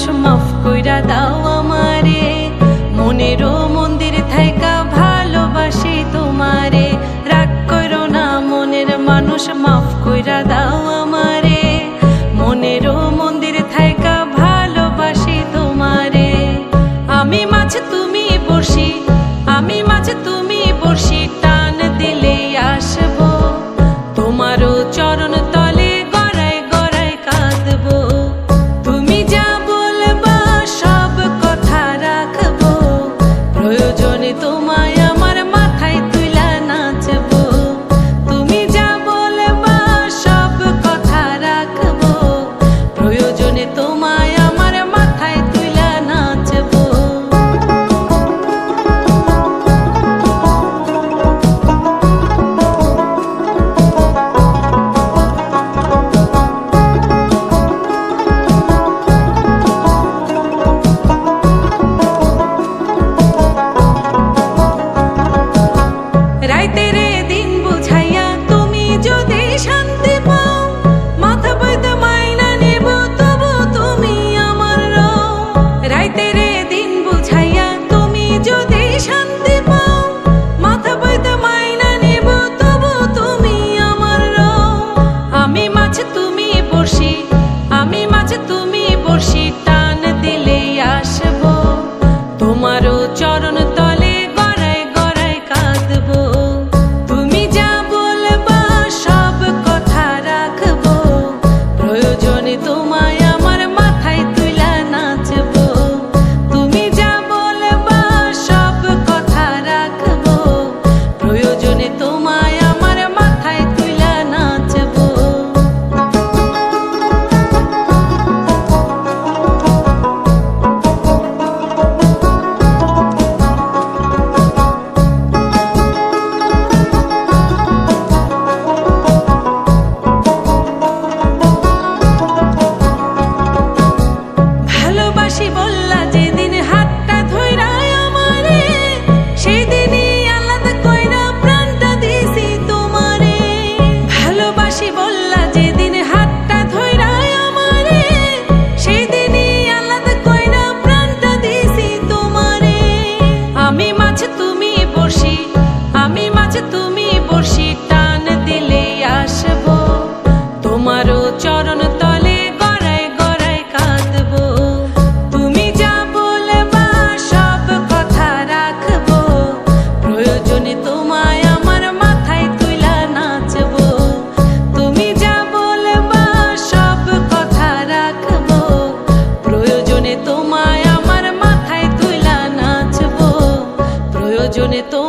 মানুষ মাফ কইরা দাও আমারে, মনেরও মন্দির থাইকা ভালোবাসি তোমারে। রাগ করো না মনের মানুষ মাফ কইরা দাও আমারে, মনেরও মন্দির থাইকা ভালোবাসি তোমারে। আমি মাছ তুমি বড়শি, আমি মাছ তুমি বড়শি, টান দিলেই আসবো তোমারও চরণ তলে গড়ায় গড়ায় কাঁদবো। তুমি যা বলবা সব কথা রাখবো, প্রয়োজনে তোমায় আমার মাথায় তুইলা নাচবো। তুমি যা বলবা সব কথা রাখবো, প্রয়োজনে তোমায় আমার মাথায় তুইলা নাচবো। রাইতের দিন বুঝাইয়া তুমি যদি শান্তি পাও, মাথা পাইতে মাইনা নেব তবু তুমি আমার রও। রাইতের দিন বুঝাইয়া তুমি যদি শান্তি পাও, মাথা পাইতে মাইনা নেব তবু তুমি আমার রও। আমি মাছ তুমি বড়শি, আমি মাছ তুমি বড়শি, টান দিলেই আসবো তোমারও চরণ তলে গড়ায় গড়ায় কাঁদবো। তুমি যা বলবা সব কথা রাখবো, প্রয়োজনে তোমায় আমার মাথায় তুইলা নাচবো। তুমি যা বলবা সব কথা রাখবো, প্রয়োজনে তোমায় আমার মাথায় তুইলা নাচবো। ভালোবাসি বললা যেদিন হাতটা ধইরায় আমারে, সেই দিনই আলাদা কইরা প্রাণটা দিছি তোমারে। ভালোবাসি বললা যেদিন হাতটা ধইরায় আমারে, সেই দিনই আলাদা কইরা প্রাণটা দিছি তোমারে। আমি মাছ তুমি বড়শি, আমি মাছ তুমি বড়শি, টান দিলেই আসবো তোমারও চরণ তলে গড়ায় গড়ায় কাঁদবো। তুমি যা বলবা সব কথা রাখবো, প্রয়োজনে তোমায় আমার মাথায় তুইলা নাচবো। তুমি যা বলবা সব কথা রাখবো, প্রয়োজনে তোমায় আমার মাথায় তুইলা নাচবো। প্রয়োজনে তো